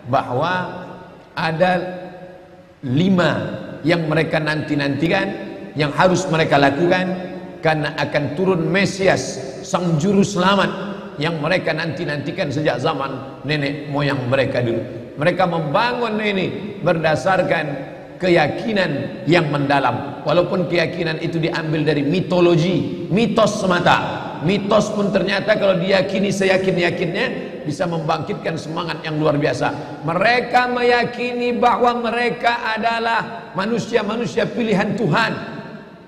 bahwa ada 5 yang mereka nanti-nantikan, yang harus mereka lakukan, karena akan turun Mesias, sang juru selamat yang mereka nanti-nantikan sejak zaman nenek moyang mereka dulu. Mereka membangun ini berdasarkan keyakinan yang mendalam, walaupun keyakinan itu diambil dari mitologi, mitos semata. Mitos pun ternyata kalau diyakini seyakin-yakinnya bisa membangkitkan semangat yang luar biasa. Mereka meyakini bahwa mereka adalah manusia-manusia pilihan Tuhan.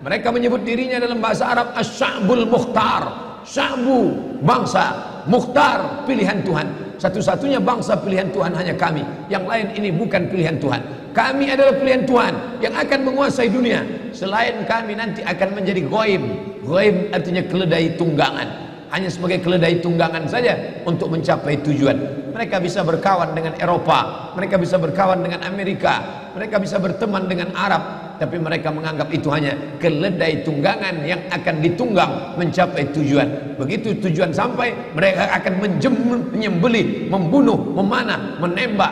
Mereka menyebut dirinya dalam bahasa Arab Asy-Sya'bul Mukhtar. Sya'bu, bangsa, Mukhtar, pilihan Tuhan. Satu-satunya bangsa pilihan Tuhan hanya kami. Yang lain ini bukan pilihan Tuhan. Kami adalah pilihan Tuhan yang akan menguasai dunia. Selain kami nanti akan menjadi ghaib. Ghaib artinya keledai tunggangan. Hanya sebagai keledai tunggangan saja untuk mencapai tujuan. Mereka bisa berkawan dengan Eropa, mereka bisa berkawan dengan Amerika, mereka bisa berteman dengan Arab, tapi mereka menganggap itu hanya keledai tunggangan yang akan ditunggang mencapai tujuan. Begitu tujuan sampai, mereka akan menyembelih, membunuh, memanah, menembak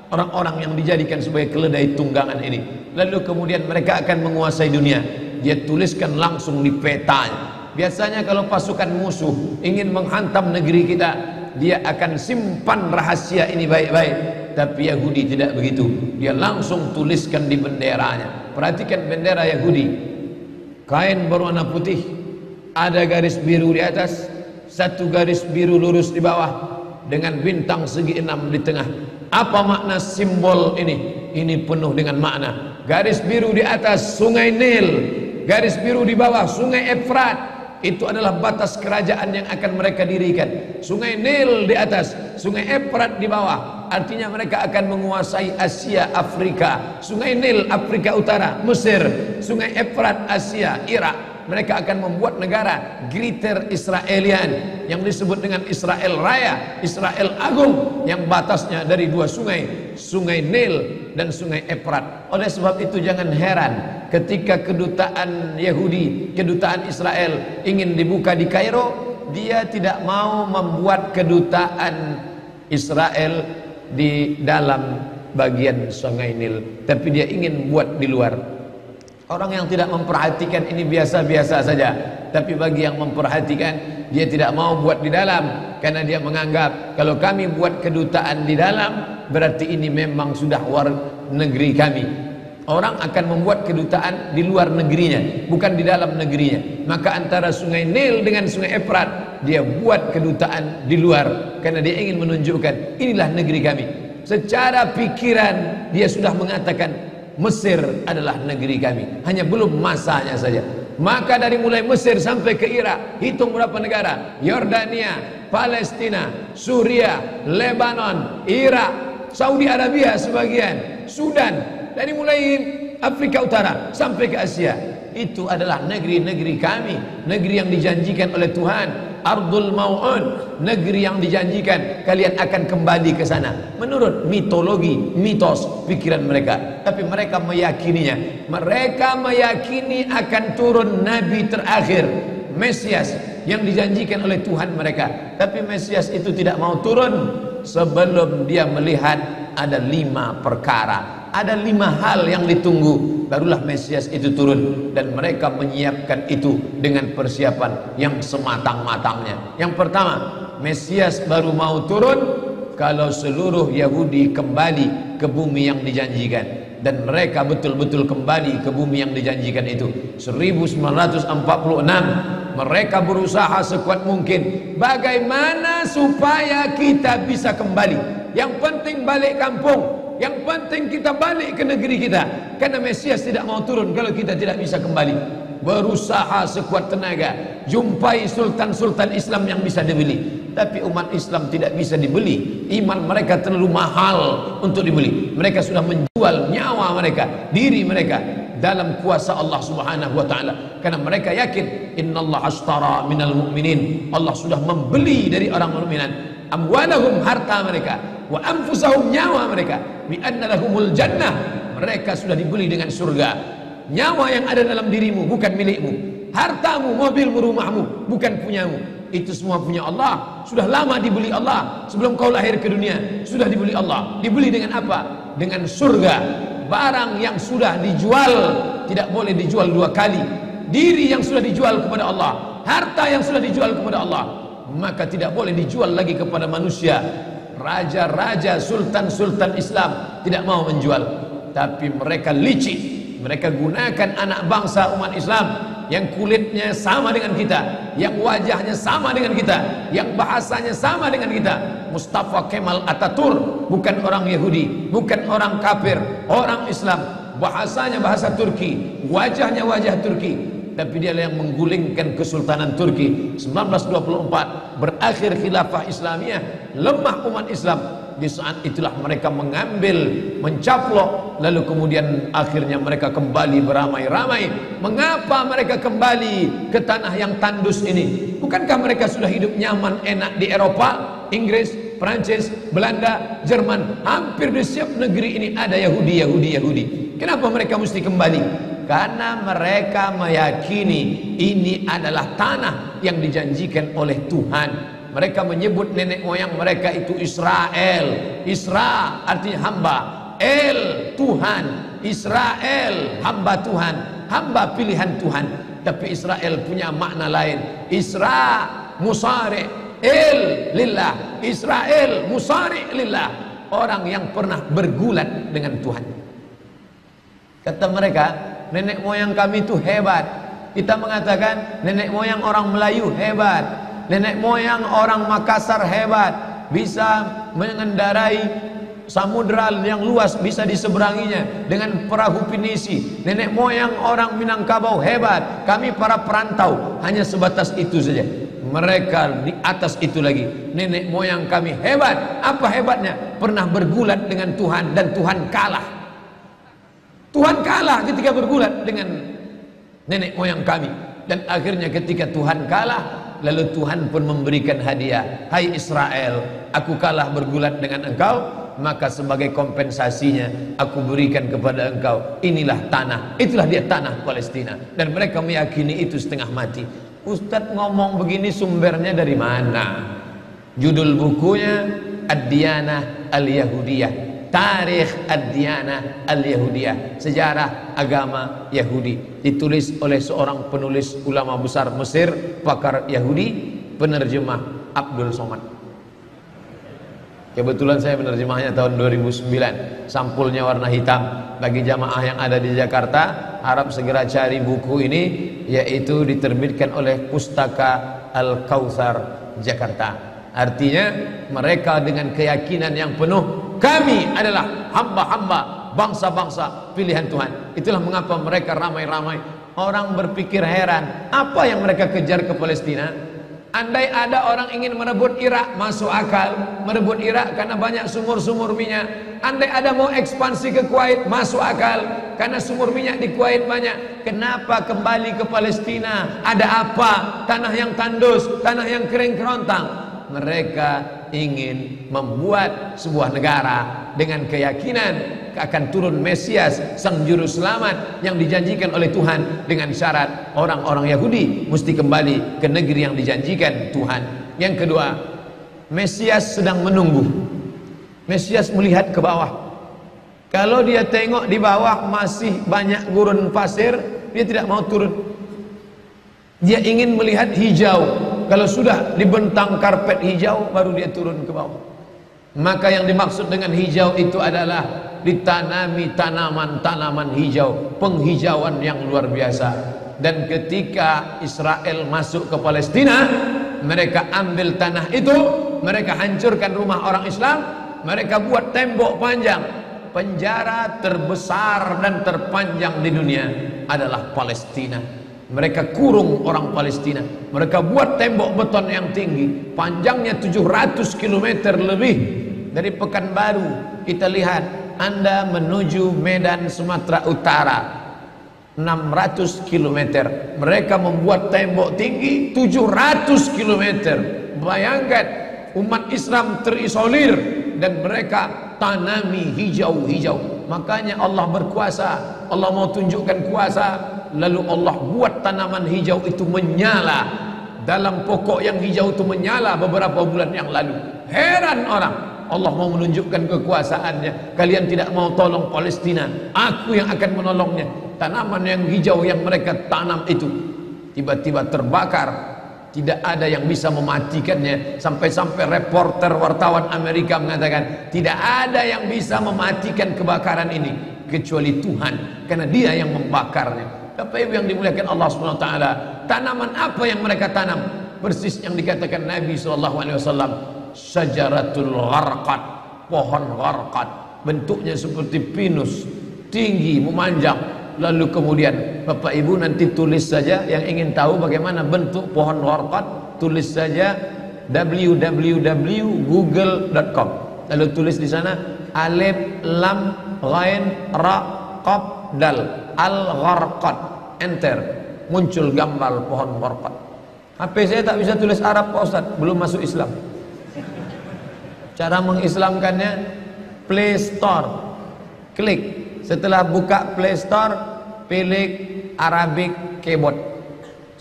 orang-orang yang dijadikan sebagai keledai tunggangan ini. Lalu kemudian mereka akan menguasai dunia. Dia tuliskan langsung di petanya. Biasanya kalau pasukan musuh ingin menghantam negeri kita, dia akan simpan rahasia ini baik-baik. Tapi Yahudi tidak begitu. Dia langsung tuliskan di benderanya. Perhatikan bendera Yahudi. Kain berwarna putih, ada garis biru di atas, satu garis biru lurus di bawah, dengan bintang segi 6 di tengah. Apa makna simbol ini? Ini penuh dengan makna. Garis biru di atas sungai Nil, garis biru di bawah sungai Efrat. Itu adalah batas kerajaan yang akan mereka dirikan. Sungai Nil di atas, sungai Efrat di bawah. Artinya mereka akan menguasai Asia, Afrika. Sungai Nil Afrika Utara, Mesir. Sungai Efrat Asia, Irak. Mereka akan membuat negara Greater Israelian yang disebut dengan Israel Raya, Israel Agung, yang batasnya dari 2 sungai, sungai Nil dan sungai Efrat. Oleh sebab itu jangan heran ketika kedutaan Yahudi, kedutaan Israel ingin dibuka di Kairo, dia tidak mau membuat kedutaan Israel di dalam bagian sungai Nil, tapi dia ingin buat di luar. Orang yang tidak memperhatikan ini biasa-biasa saja, tapi bagi yang memperhatikan, dia tidak mau buat di dalam, karena dia menganggap kalau kami buat kedutaan di dalam, berarti ini memang sudah war negeri kami. Orang akan membuat kedutaan di luar negerinya, bukan di dalam negerinya. Maka antara sungai Nil dengan sungai Efrat, dia buat kedutaan di luar, karena dia ingin menunjukkan inilah negeri kami. Secara pikiran dia sudah mengatakan Mesir adalah negeri kami, hanya belum masanya saja. Maka dari mulai Mesir sampai ke Irak, hitung berapa negara: Yordania, Palestina, Suria, Lebanon, Irak, Saudi Arabia sebagian, Sudan, dari mulai Afrika Utara sampai ke Asia. Itu adalah negeri-negeri kami, negeri yang dijanjikan oleh Tuhan. Ardul Mau'un, negeri yang dijanjikan kalian akan kembali ke sana. Menurut mitologi, mitos, pikiran mereka. Tapi mereka meyakininya. Mereka meyakini akan turun Nabi terakhir, Mesias, yang dijanjikan oleh Tuhan mereka. Tapi Mesias itu tidak mau turun sebelum dia melihat ada 5 perkara. Ada 5 hal yang ditunggu, barulah Mesias itu turun. Dan mereka menyiapkan itu dengan persiapan yang sematang-matangnya. Yang pertama, Mesias baru mau turun kalau seluruh Yahudi kembali ke bumi yang dijanjikan. Dan mereka betul-betul kembali ke bumi yang dijanjikan itu. 1946 mereka berusaha sekuat mungkin, bagaimana supaya kita bisa kembali. Yang penting balik kampung, yang penting kita balik ke negeri kita, karena Mesias tidak mau turun kalau kita tidak bisa kembali. Berusaha sekuat tenaga, jumpai sultan-sultan Islam yang bisa dibeli, tapi umat Islam tidak bisa dibeli. Iman mereka terlalu mahal untuk dibeli. Mereka sudah menjual nyawa mereka, diri mereka dalam kuasa Allah Subhanahu wa taala, karena mereka yakin innallaha ashtara minal mu'minin, Allah sudah membeli dari orang mukminin amwalahum, harta mereka, wa anfusahum, nyawa mereka, bi anna lahumul jannah, mereka sudah dibeli dengan surga. Nyawa yang ada dalam dirimu bukan milikmu, hartamu, mobilmu, rumahmu bukan punyamu, itu semua punya Allah, sudah lama dibeli Allah. Sebelum kau lahir ke dunia sudah dibeli Allah. Dibeli dengan apa? Dengan surga. Barang yang sudah dijual tidak boleh dijual dua kali. Diri yang sudah dijual kepada Allah, harta yang sudah dijual kepada Allah, maka tidak boleh dijual lagi kepada manusia. Raja-raja, sultan-sultan Islam tidak mau menjual, tapi mereka licik. Mereka gunakan anak bangsa umat Islam yang kulitnya sama dengan kita, yang wajahnya sama dengan kita, yang bahasanya sama dengan kita. Mustafa Kemal Atatürk bukan orang Yahudi, bukan orang kafir, orang Islam. Bahasanya bahasa Turki, wajahnya wajah Turki, tapi dia yang menggulingkan kesultanan Turki. 1924 berakhir khilafah Islamiyah, lemah umat Islam. Di saat itulah mereka mengambil, mencaplok, lalu kemudian akhirnya mereka kembali beramai-ramai. Mengapa mereka kembali ke tanah yang tandus ini? Bukankah mereka sudah hidup nyaman, enak di Eropa, Inggris, Prancis, Belanda, Jerman? Hampir di setiap negeri ini ada Yahudi. Kenapa mereka mesti kembali? Karena mereka meyakini ini adalah tanah yang dijanjikan oleh Tuhan. Mereka menyebut nenek moyang mereka itu Israel. Isra artinya hamba, El Tuhan. Israel hamba Tuhan, hamba pilihan Tuhan. Tapi Israel punya makna lain. Isra musari El lillah. Israel musari lillah, orang yang pernah bergulat dengan Tuhan. Kata mereka, nenek moyang kami itu hebat. Kita mengatakan nenek moyang orang Melayu hebat, nenek moyang orang Makassar hebat, bisa mengendarai samudra yang luas, bisa diseberanginya dengan perahu pinisi. Nenek moyang orang Minangkabau hebat, kami para perantau hanya sebatas itu saja. Mereka di atas itu lagi, nenek moyang kami hebat. Apa hebatnya? Pernah bergulat dengan Tuhan dan Tuhan kalah. Tuhan kalah ketika bergulat dengan nenek moyang kami. Dan akhirnya ketika Tuhan kalah, lalu Tuhan pun memberikan hadiah. Hai Israel, aku kalah bergulat dengan engkau, maka sebagai kompensasinya aku berikan kepada engkau inilah tanah. Itulah dia tanah Palestina. Dan mereka meyakini itu setengah mati. Ustadz ngomong begini sumbernya dari mana? Judul bukunya Ad-Diyanah Al-Yahudiyah, Tarikh Ad-Diyanah Al-Yahudiyah, sejarah agama Yahudi, ditulis oleh seorang penulis ulama besar Mesir, pakar Yahudi, penerjemah Abdul Somad. Kebetulan saya menerjemahnya tahun 2009. Sampulnya warna hitam. Bagi jamaah yang ada di Jakarta, harap segera cari buku ini, yaitu diterbitkan oleh Pustaka Al-Kautsar Jakarta. Artinya mereka dengan keyakinan yang penuh, kami adalah hamba-hamba bangsa-bangsa pilihan Tuhan. Itulah mengapa mereka ramai-ramai. Orang berpikir heran, apa yang mereka kejar ke Palestina? Andai ada orang ingin merebut Irak, masuk akal. Merebut Irak karena banyak sumur-sumur minyak. Andai ada mau ekspansi ke Kuwait, masuk akal, karena sumur minyak di Kuwait banyak. Kenapa kembali ke Palestina? Ada apa? Tanah yang tandus, tanah yang kering kerontang. Mereka ingin membuat sebuah negara dengan keyakinan akan turun Mesias, sang juru selamat yang dijanjikan oleh Tuhan, dengan syarat orang-orang Yahudi mesti kembali ke negeri yang dijanjikan Tuhan. Yang kedua, Mesias sedang menunggu. Mesias melihat ke bawah. Kalau dia tengok di bawah masih banyak gurun pasir, dia tidak mau turun. Dia ingin melihat hijau. Kalau sudah dibentang karpet hijau, baru dia turun ke bawah. Maka yang dimaksud dengan hijau itu adalah ditanami tanaman-tanaman hijau, penghijauan yang luar biasa. Dan ketika Israel masuk ke Palestina, mereka ambil tanah itu, mereka hancurkan rumah orang Islam, mereka buat tembok panjang. Penjara terbesar dan terpanjang di dunia adalah Palestina. Mereka kurung orang Palestina. Mereka buat tembok beton yang tinggi, panjangnya 700 km lebih. Dari Pekanbaru kita lihat, Anda menuju Medan Sumatera Utara 600 km. Mereka membuat tembok tinggi 700 km. Bayangkan, umat Islam terisolir dan mereka tanami hijau-hijau. Makanya Allah berkuasa. Allah mau tunjukkan kuasa, lalu Allah buat tanaman hijau itu menyala. dalam pokok yang hijau itu menyala beberapa bulan yang lalu. Heran orang, Allah mau menunjukkan kekuasaannya. Kalian tidak mau tolong Palestina, aku yang akan menolongnya. Tanaman yang hijau yang mereka tanam itu tiba-tiba terbakar. Tidak ada yang bisa mematikannya. Sampai-sampai reporter wartawan Amerika mengatakan tidak ada yang bisa mematikan kebakaran ini kecuali Tuhan, karena Dia yang membakarnya. Bapak Ibu yang dimuliakan Allah Subhanahu wa taala, tanaman apa yang mereka tanam? Persis yang dikatakan Nabi sallallahu alaihi wasallam, syajaratul gharqad, pohon gharqad, bentuknya seperti pinus, tinggi, memanjang. Lalu kemudian Bapak Ibu nanti tulis saja yang ingin tahu bagaimana bentuk pohon gharqad, tulis saja www.google.com. Lalu tulis di sana alif lam ghain ra qaf dal al gharqad, enter, muncul gambar pohon gharqad. HP saya tak bisa tulis Arab Pak Ustaz, belum masuk Islam. Cara mengislamkannya Play Store, klik. Setelah buka Play Store, pilih Arabic Keyboard.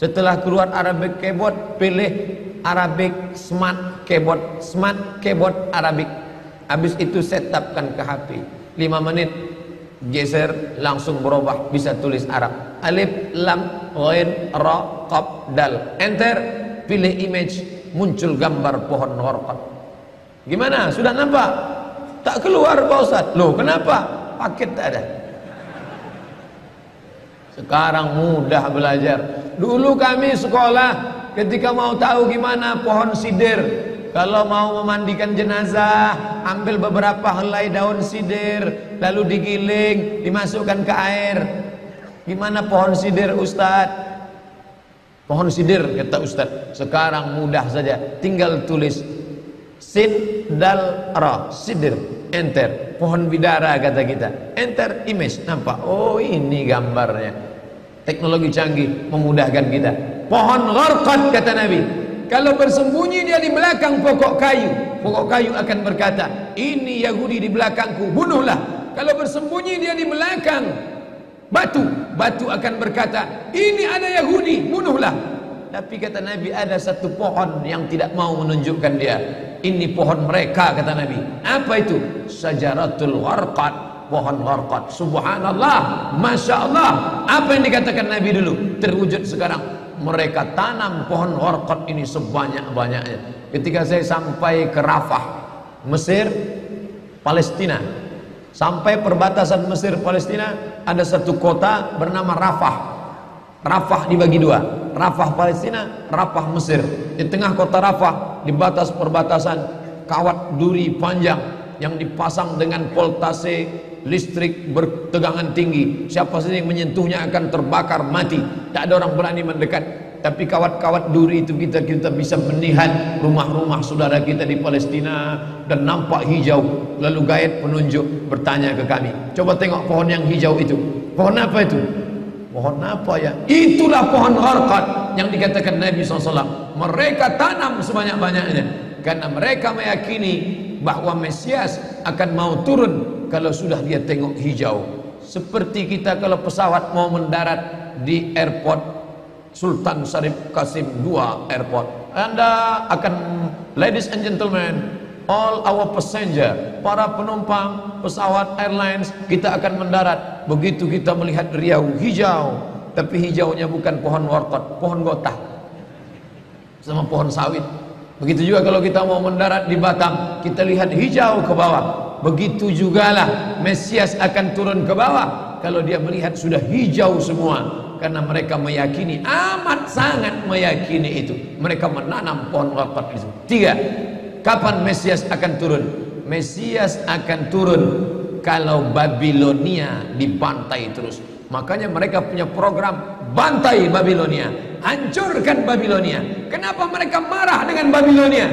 Setelah keluar Arabic Keyboard, pilih Arabic Smart Keyboard. Smart Keyboard Arabic. Habis itu setupkan ke HP. 5 menit geser, langsung berubah, bisa tulis Arab. Alif lam ghain ra qaf dal, enter, pilih image, muncul gambar pohon gharqad. Gimana? Sudah nampak? Tak keluar Pak Ustaz. Loh, kenapa? Paket tak ada. Sekarang mudah belajar. Dulu kami sekolah ketika mau tahu gimana pohon sidir, kalau mau memandikan jenazah, ambil beberapa helai daun sidir, lalu digiling, dimasukkan ke air. Gimana pohon sidir Ustaz? Pohon sidir kata Ustaz. Sekarang mudah saja, tinggal tulis sin dal ra, sidir, enter. Pohon bidara kata kita, enter image, nampak, oh ini gambarnya. Teknologi canggih memudahkan kita. Pohon gharqad kata Nabi, kalau bersembunyi dia di belakang pokok kayu, pokok kayu akan berkata, ini Yahudi di belakangku, bunuhlah. Kalau bersembunyi dia di belakang batu, batu akan berkata, ini ada Yahudi, bunuhlah. Tapi kata Nabi, ada satu pohon yang tidak mau menunjukkan dia. Ini pohon mereka kata Nabi. Apa itu? Syajaratul gharqad, pohon gharqad. Subhanallah, Masya Allah. Apa yang dikatakan Nabi dulu terwujud sekarang. Mereka tanam pohon gharqad ini sebanyak-banyaknya. Ketika saya sampai ke Rafah, Mesir, Palestina, sampai perbatasan Mesir Palestina, ada satu kota bernama Rafah. Rafah dibagi dua, Rafah Palestina, Rafah Mesir. Di tengah kota Rafah, di batas perbatasan, kawat duri panjang yang dipasang dengan voltase listrik bertegangan tinggi. Siapa saja yang menyentuhnya akan terbakar mati. Tak ada orang berani mendekat. Tapi kawat-kawat duri itu kita bisa melihat rumah-rumah saudara kita di Palestina dan nampak hijau. Lalu gaib penunjuk bertanya ke kami, coba tengok pohon yang hijau itu. Pohon apa itu? Pohon apa ya? Itulah pohon gharqad yang dikatakan Nabi SAW. Mereka tanam sebanyak-banyaknya karena mereka meyakini bahwa Mesias akan mau turun kalau sudah dia tengok hijau. Seperti kita kalau pesawat mau mendarat di airport Sultan Syarif Qasim II airport, Anda akan, ladies and gentlemen, all our passenger, para penumpang pesawat airlines, kita akan mendarat. Begitu kita melihat Riau hijau, tapi hijaunya bukan pohon gharqad, pohon gotah sama pohon sawit. Begitu juga kalau kita mau mendarat di Batam, kita lihat hijau ke bawah. Begitu jugalah Mesias akan turun ke bawah kalau dia melihat sudah hijau semua, karena mereka meyakini, amat sangat meyakini itu. Mereka menanam pohon gharqad itu. 3. Kapan Mesias akan turun? Mesias akan turun kalau Babilonia dibantai terus. Makanya mereka punya program bantai Babilonia, hancurkan Babilonia. Kenapa mereka marah dengan Babilonia?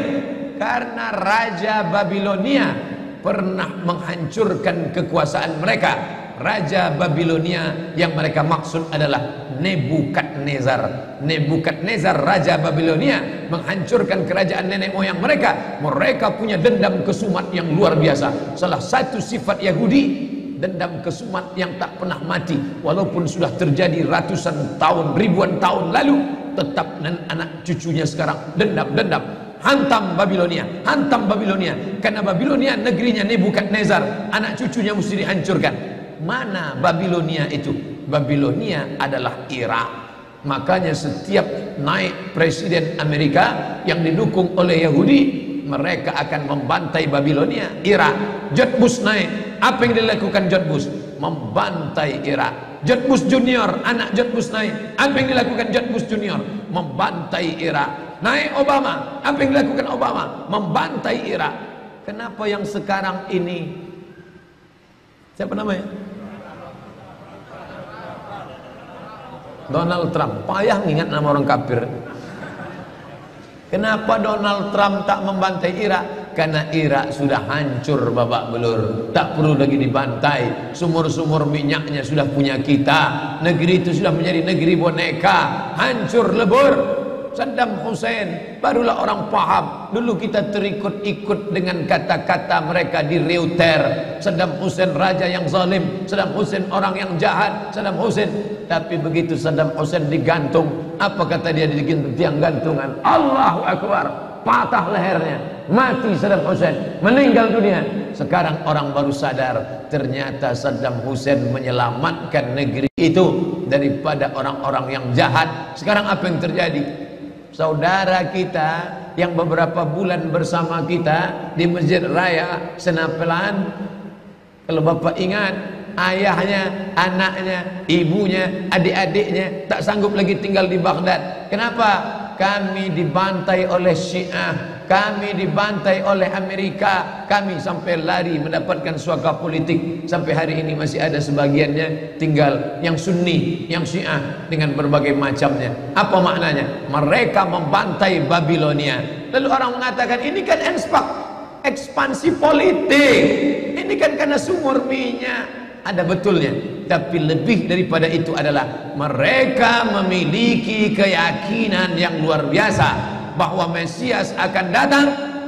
Karena Raja Babilonia pernah menghancurkan kekuasaan mereka. Raja Babilonia yang mereka maksud adalah Nebukadnezar. Nebukadnezar Raja Babilonia menghancurkan kerajaan nenek moyang mereka. Mereka punya dendam kesumat yang luar biasa. Salah satu sifat Yahudi, dendam kesumat yang tak pernah mati. Walaupun sudah terjadi ratusan tahun, ribuan tahun lalu, tetap anak cucunya sekarang dendam. Hantam Babilonia, hantam Babilonia. Karena Babilonia negerinya Nebukadnezar, anak cucunya mesti dihancurkan. Mana Babilonia itu? Babilonia adalah Irak. Makanya setiap naik presiden Amerika yang didukung oleh Yahudi, mereka akan membantai Babilonia, Irak. George Bush naik, apa yang dilakukan George Bush? Membantai Irak. George Bush Junior, anak George Bush naik, apa yang dilakukan George Bush Junior? Membantai Irak. Naik Obama, apa yang dilakukan Obama? Membantai Irak. Kenapa yang sekarang ini, siapa namanya? Donald Trump. Payah ingat nama orang kafir. Kenapa Donald Trump tak membantai Irak? Karena Irak sudah hancur babak belur, tak perlu lagi dibantai. Sumur-sumur minyaknya sudah punya kita. Negeri itu sudah menjadi negeri boneka, hancur lebur. Saddam Hussein barulah orang paham. Dulu kita terikut-ikut dengan kata-kata mereka di Reuters. Saddam Hussein raja yang zalim, Saddam Hussein orang yang jahat, Saddam Hussein. Tapi begitu Saddam Hussein digantung, apa kata dia di tiang gantungan? Allahu Akbar, patah lehernya, mati Saddam Hussein, meninggal dunia. Sekarang orang baru sadar, ternyata Saddam Hussein menyelamatkan negeri itu daripada orang-orang yang jahat. Sekarang apa yang terjadi? Saudara kita yang beberapa bulan bersama kita di Masjid Raya Senapelan, kalau Bapak ingat, ayahnya, anaknya, ibunya, adik-adiknya tak sanggup lagi tinggal di Baghdad. Kenapa? Kami dibantai oleh Syiah, kami dibantai oleh Amerika, kami sampai lari mendapatkan suaka politik. Sampai hari ini masih ada sebagiannya tinggal yang Sunni, yang Syiah dengan berbagai macamnya. Apa maknanya? Mereka membantai Babilonia. Lalu orang mengatakan ini kan ekspansi politik, ini kan karena sumur minyak. Ada betulnya, tapi lebih daripada itu adalah mereka memiliki keyakinan yang luar biasa bahwa Mesias akan datang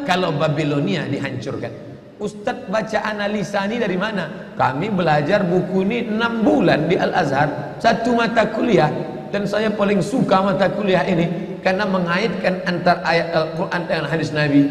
kalau Babilonia dihancurkan. Ustadz baca analisa ini dari mana? Kami belajar buku ini 6 bulan di Al-Azhar, satu mata kuliah, dan saya paling suka mata kuliah ini karena mengaitkan antara ayat Al-Quran dengan hadis Nabi.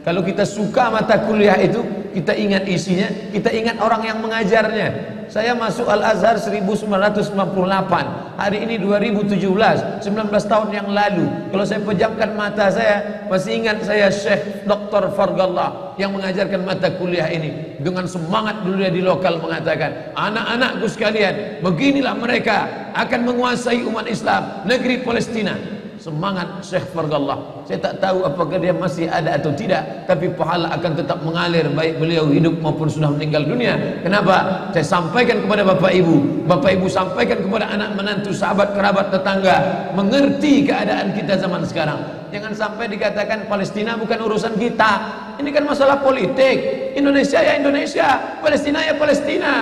Kalau kita suka mata kuliah itu, kita ingat isinya, kita ingat orang yang mengajarnya. Saya masuk Al-Azhar 1998, hari ini 2017, 19 tahun yang lalu. Kalau saya pejamkan mata saya, masih ingat saya Syekh Dr. Fargallah yang mengajarkan mata kuliah ini. Dengan semangat dulu dia di lokal mengatakan, anak-anakku sekalian, beginilah mereka akan menguasai umat Islam, negeri Palestina. Semangat Syekh Fargallah. Saya tak tahu apakah dia masih ada atau tidak, tapi pahala akan tetap mengalir baik beliau hidup maupun sudah meninggal dunia. Kenapa? Saya sampaikan kepada Bapak Ibu sampaikan kepada anak menantu, sahabat, kerabat, tetangga, mengerti keadaan kita zaman sekarang. Jangan sampai dikatakan Palestina bukan urusan kita. Ini kan masalah politik. Indonesia ya Indonesia, Palestina ya Palestina.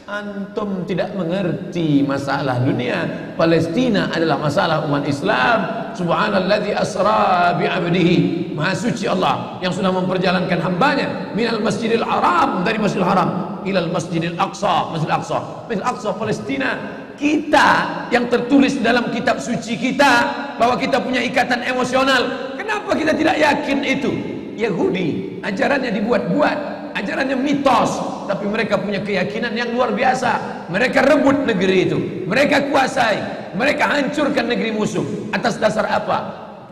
Antum tidak mengerti masalah dunia. Palestina adalah masalah umat Islam. Subhanalladzi asra bi'abdihi, maha suci Allah yang sudah memperjalankan hambanya minal masjidil haram, dari masjidil haram ilal masjidil aqsa, masjidil aqsa, masjidil aqsa Palestina. Kita yang tertulis dalam kitab suci kita bahwa kita punya ikatan emosional, kenapa kita tidak yakin itu? Yahudi ajarannya dibuat-buat, ajarannya mitos, tapi mereka punya keyakinan yang luar biasa. Mereka rebut negeri itu, mereka kuasai, mereka hancurkan negeri musuh. Atas dasar apa?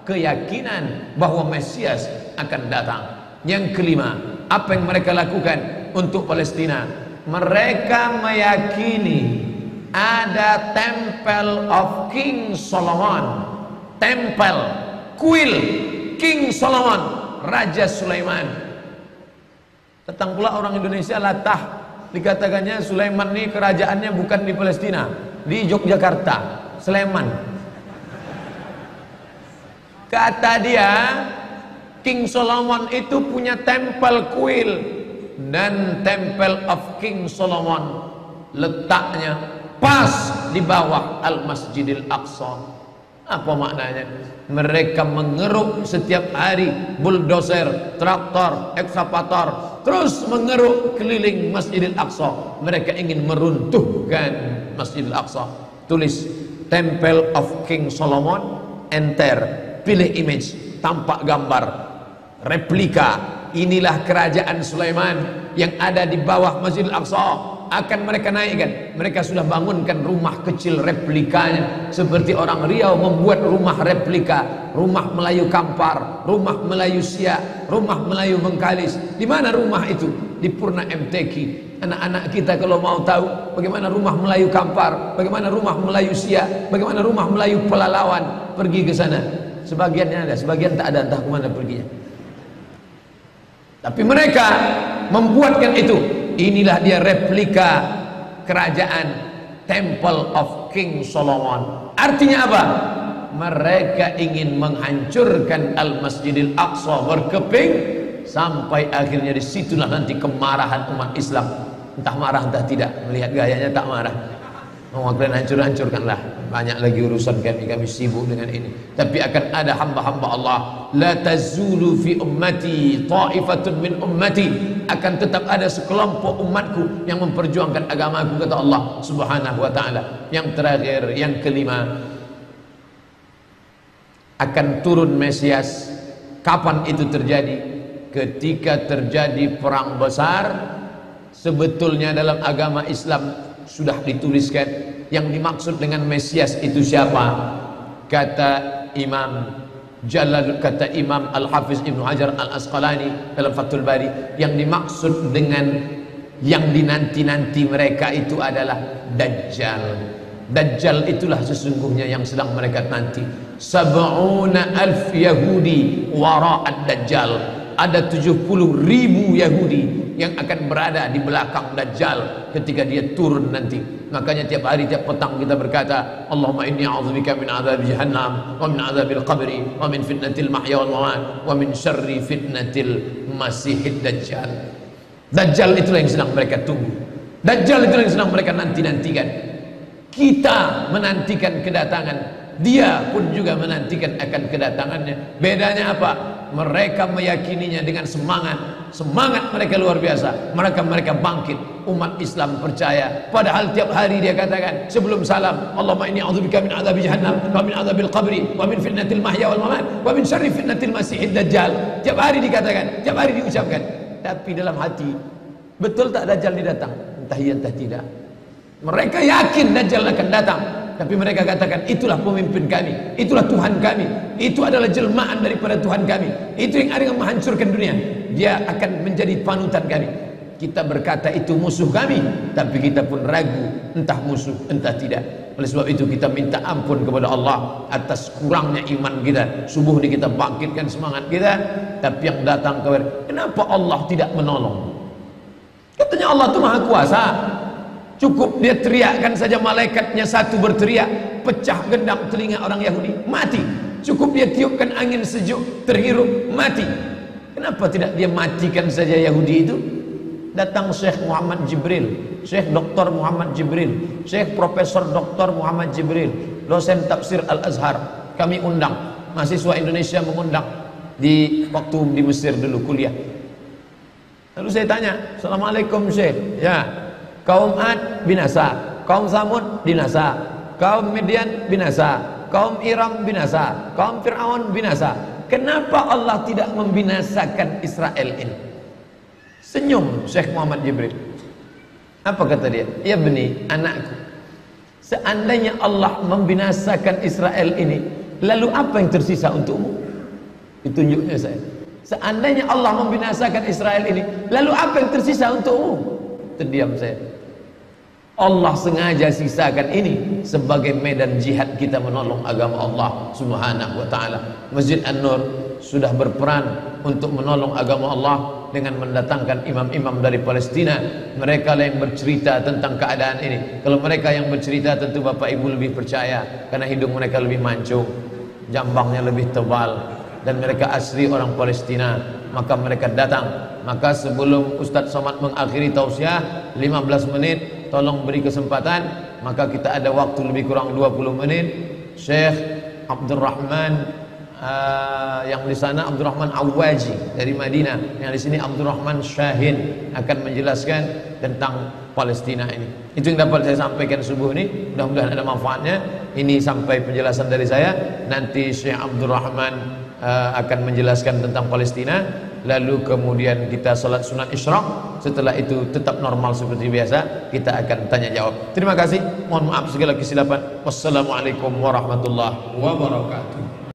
Keyakinan bahwa Mesias akan datang. Yang kelima, apa yang mereka lakukan untuk Palestina? Mereka meyakini ada Temple of King Solomon, tempel, kuil King Solomon, Raja Sulaiman. Datang pula orang Indonesia latah, dikatakannya Sulaiman ini kerajaannya bukan di Palestina, di Yogyakarta, Sleman. Kata dia, King Solomon itu punya tempel kuil, dan Temple of King Solomon letaknya pas di bawah Al-Masjidil Aqsa. Apa maknanya? Mereka mengeruk setiap hari bulldozer, traktor, ekskavator, terus mengeruk keliling Masjidil Aqsa. Mereka ingin meruntuhkan Masjidil Aqsa. Tulis Temple of King Solomon enter, pilih image, tampak gambar, replika. Inilah kerajaan Sulaiman yang ada di bawah Masjidil Aqsa. Akan mereka naikkan. Mereka sudah bangunkan rumah kecil replikanya, seperti orang Riau membuat rumah replika, rumah Melayu Kampar, rumah Melayu Siak, rumah Melayu Bengkalis. Di mana rumah itu? Di Purna MTQ. Anak-anak kita kalau mau tahu bagaimana rumah Melayu Kampar, bagaimana rumah Melayu Siak, bagaimana rumah Melayu Pelalawan, pergi ke sana. Sebagiannya ada, sebagian tak ada, entah kemana perginya. Tapi mereka membuatkan itu. Inilah dia replika kerajaan Temple of King Solomon. Artinya apa? Mereka ingin menghancurkan Al-Masjidil Aqsa berkeping, sampai akhirnya disitulah nanti kemarahan umat Islam. Entah marah entah tidak, melihat gayanya tak marah. Mau kalian hancur-hancurkanlah. Banyak lagi urusan kami sibuk dengan ini. Tapi akan ada hamba-hamba Allah. La tazulu fi ummati ta'ifatun min ummati. Akan tetap ada sekelompok umatku yang memperjuangkan agamaku, kata Allah Subhanahu wa ta'ala. Yang terakhir, yang kelima, akan turun Mesias. Kapan itu terjadi? Ketika terjadi perang besar. Sebetulnya dalam agama Islam sudah dituliskan yang dimaksud dengan Mesias itu siapa. Kata Imam Al-Hafiz Ibnu Hajar Al-Asqalani dalam Fathul Bari, yang dimaksud dengan yang dinanti-nanti mereka itu adalah Dajjal. Dajjal itulah sesungguhnya yang sedang mereka nanti. 70,000 Yahudi wara'ad Dajjal. Ada 70.000 Yahudi yang akan berada di belakang Dajjal ketika dia turun nanti. Makanya tiap hari, tiap petang kita berkata, Allahumma inni a'udzubika min adzabi jahannam wa min adzabil qabri wa min fitnatil mahya wal mamat wa min syarri fitnatil masihid Dajjal. Dajjal itulah yang sedang mereka tunggu. Dajjal itulah yang sedang mereka nanti-nantikan. Kita menantikan kedatangan, dia pun juga menantikan akan kedatangannya. Bedanya apa? Mereka meyakininya dengan semangat mereka luar biasa. Mereka bangkit. Umat Islam percaya. Padahal tiap hari dia katakan sebelum salam, Allahumma inni a'udzubika min adzabi jahannam wa min adzabil qabri wa min fitnatil mahya wal mamat wa min syarri fitnatil masihid Dajjal. Tiap hari dikatakan, tiap hari diucapkan. Tapi dalam hati, betul tak Dajjal ini datang? Entah iya entah tidak. Mereka yakin Dajjal akan datang, tapi mereka katakan itulah pemimpin kami, itulah Tuhan kami, itu adalah jelmaan daripada Tuhan kami, itu yang akan menghancurkan dunia, dia akan menjadi panutan kami. Kita berkata itu musuh kami, tapi kita pun ragu entah musuh entah tidak. Oleh sebab itu kita minta ampun kepada Allah atas kurangnya iman kita. Subuh ini kita bangkitkan semangat kita, tapi yang datang kepada, kenapa Allah tidak menolong? Katanya Allah itu maha kuasa. Cukup dia teriakkan saja, malaikatnya satu berteriak, pecah gendang telinga orang Yahudi, mati. Cukup dia tiupkan angin sejuk, terhirup, mati. Kenapa tidak dia matikan saja Yahudi itu? Datang Syekh Muhammad Jibril, Syekh Dr. Muhammad Jibril, Syekh Profesor Dr. Muhammad Jibril, dosen tafsir Al-Azhar. Kami undang, mahasiswa Indonesia mengundang di waktu di Mesir dulu kuliah. Lalu saya tanya, Assalamualaikum Syekh. Ya, kaum Ad binasa, kaum Samud binasa, kaum Midian binasa, kaum Iram binasa, kaum Fir'aun binasa. Kenapa Allah tidak membinasakan Israel ini? Senyum Syekh Muhammad Jibril. Apa kata dia? Ya beni, anakku, seandainya Allah membinasakan Israel ini, lalu apa yang tersisa untukmu? Ditunjuknya saya. Seandainya Allah membinasakan Israel ini, lalu apa yang tersisa untukmu? Terdiam saya. Allah sengaja sisakan ini sebagai medan jihad kita menolong agama Allah Subhanahu wa ta'ala. Masjid An-Nur sudah berperan untuk menolong agama Allah dengan mendatangkan imam-imam dari Palestina. Mereka lah yang bercerita tentang keadaan ini. Kalau mereka yang bercerita, tentu Bapak Ibu lebih percaya, karena hidung mereka lebih mancung, jambangnya lebih tebal, dan mereka asli orang Palestina. Maka mereka datang. Maka sebelum Ustadz Somad mengakhiri tausiah 15 menit, tolong beri kesempatan. Maka kita ada waktu lebih kurang 20 menit. Syekh Abdurrahman yang di sana Abdurrahman Awaji dari Madinah, yang di sini Abdurrahman Syahin akan menjelaskan tentang Palestina ini. Itu yang dapat saya sampaikan subuh ini. Mudah-mudahan ada manfaatnya. Ini sampai penjelasan dari saya. Nanti Syekh Abdul Rahman akan menjelaskan tentang Palestina. Lalu kemudian kita salat sunat isyraq. Setelah itu tetap normal seperti biasa. Kita akan tanya jawab. Terima kasih. Mohon maaf segala kesilapan. Wassalamualaikum warahmatullahi wabarakatuh.